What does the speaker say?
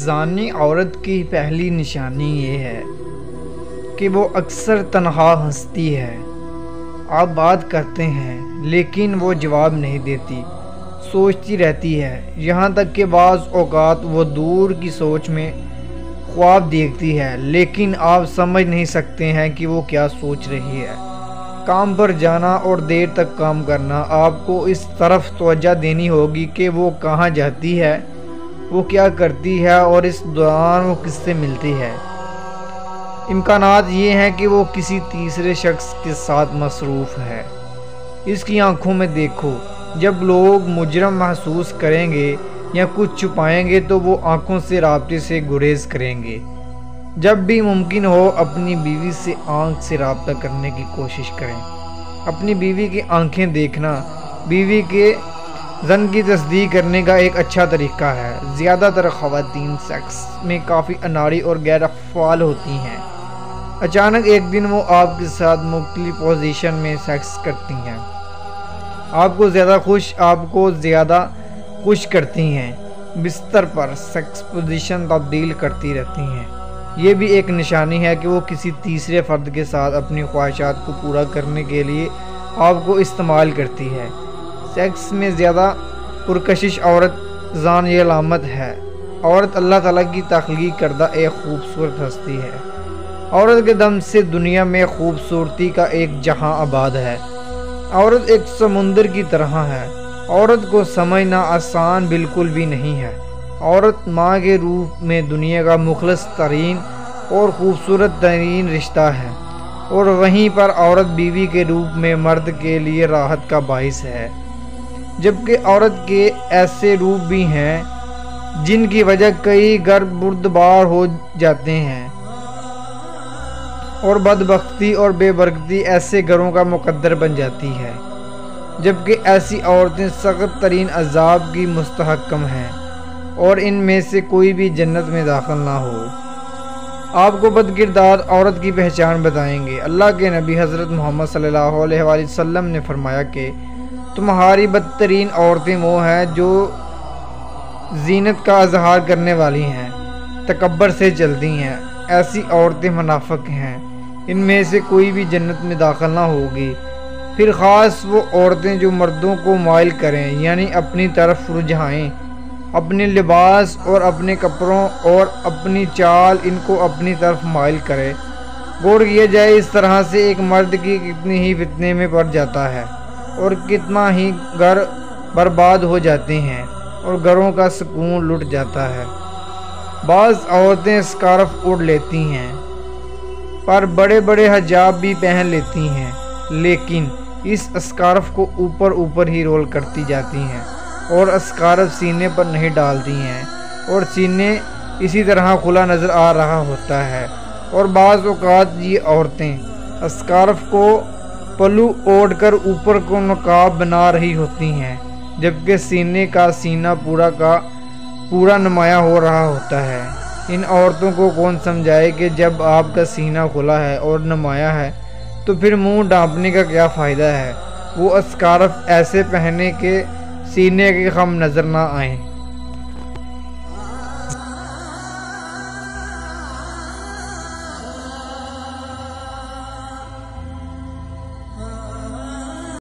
زانی عورت کی پہلی نشانی یہ ہے کہ وہ اکثر تنہا ہنستی ہے۔ آپ بات کرتے ہیں لیکن وہ جواب نہیں دیتی، سوچتی رہتی ہے، یہاں تک کہ بعض اوقات وہ دور کی سوچ میں خواب دیکھتی ہے، لیکن آپ سمجھ نہیں سکتے ہیں کہ وہ کیا سوچ رہی ہے۔ کام پر جانا اور دیر تک کام کرنا، آپ کو اس طرف توجہ دینی ہوگی کہ وہ کہاں جاتی ہے، وہ کیا کرتی ہے اور اس دوران وہ کس سے ملتی ہے۔ امکانات یہ ہیں کہ وہ کسی تیسرے شخص کے ساتھ مصروف ہے۔ اس کی آنکھوں میں دیکھو، جب لوگ مجرم محسوس کریں گے یا کچھ چھپائیں گے تو وہ آنکھوں سے رابطے سے گریز کریں گے۔ جب بھی ممکن ہو اپنی بیوی سے آنکھ سے رابطہ کرنے کی کوشش کریں۔ اپنی بیوی کی آنکھیں دیکھنا بیوی کے ظن کی تصدیق کرنے کا ایک اچھا طریقہ ہے۔ زیادہ تر خواتین سیکس میں کافی اناڑی اور غیر فعال ہوتی ہیں۔ اچانک ایک دن وہ آپ کے ساتھ مختلف پوزیشن میں سیکس کرتی ہیں، آپ کو زیادہ خوش کرتی ہیں، بستر پر سیکس پوزیشن تبدیل کرتی رہتی ہیں۔ یہ بھی ایک نشانی ہے کہ وہ کسی تیسرے فرد کے ساتھ اپنی خواہشات کو پورا کرنے کے لیے آپ کو استعمال کرتی ہے۔ سیکس میں زیادہ پرکشش عورت زان یہ علامت ہے۔ عورت اللہ تعالیٰ کی تخلیق کردہ ایک خوبصورت ہستی ہے۔ عورت کے دم سے دنیا میں خوبصورتی کا ایک جہاں آباد ہے۔ عورت ایک سمندر کی طرح ہے۔ عورت کو سمجھنا آسان بالکل بھی نہیں ہے۔ عورت ماں کے روپ میں دنیا کا مخلص ترین اور خوبصورت ترین رشتہ ہے، اور وہیں پر عورت بیوی کے روپ میں مرد کے لیے راحت کا باعث ہے، جبکہ عورت کے ایسے روپ بھی ہیں جن کی وجہ کئی گھر بردبار ہو جاتے ہیں، اور بدبختی اور بے برکتی ایسے گھروں کا مقدر بن جاتی ہے، جبکہ ایسی عورتیں سخت ترین عذاب کی مستحکم ہیں، اور ان میں سے کوئی بھی جنت میں داخل نہ ہو۔ آپ کو بد کردار عورت کی پہچان بتائیں گے۔ اللہ کے نبی حضرت محمد صلی اللہ علیہ وآلہ وسلم نے فرمایا کہ تمہاری بدترین عورتیں وہ ہیں جو زینت کا اظہار کرنے والی ہیں، تکبر سے چلتی ہیں۔ ایسی عورتیں منافق ہیں، ان میں سے کوئی بھی جنت میں داخل نہ ہوگی۔ پھر خاص وہ عورتیں جو مردوں کو مائل کریں، یعنی اپنی طرف رجھائیں، اپنے لباس اور اپنے کپڑوں اور اپنی چال ان کو اپنی طرف مائل کرے۔ غور کیا جائے اس طرح سے ایک مرد کی کتنی ہی فتنے میں پڑ جاتا ہے، اور کتنا ہی گھر برباد ہو جاتے ہیں، اور گھروں کا سکون لٹ جاتا ہے۔ بعض عورتیں اسکارف اوڑھ لیتی ہیں، پر بڑے بڑے حجاب بھی پہن لیتی ہیں، لیکن اس اسکارف کو اوپر ہی رول کرتی جاتی ہیں، اور اسکارف سینے پر نہیں ڈالتی ہیں، اور سینے اسی طرح کھلا نظر آ رہا ہوتا ہے۔ اور بعض اوقات یہ عورتیں اسکارف کو پلو اوڑھ کر اوپر کو نقاب بنا رہی ہوتی ہیں، جبکہ سینے کا سینہ پورا نمایاں ہو رہا ہوتا ہے۔ ان عورتوں کو کون سمجھائے کہ جب آپ کا سینہ کھلا ہے اور نمایاں ہے تو پھر منہ ڈھانپنے کا کیا فائدہ ہے۔ وہ اسکارف ایسے پہنے کہ سینے کے خم نظر نہ آئیں۔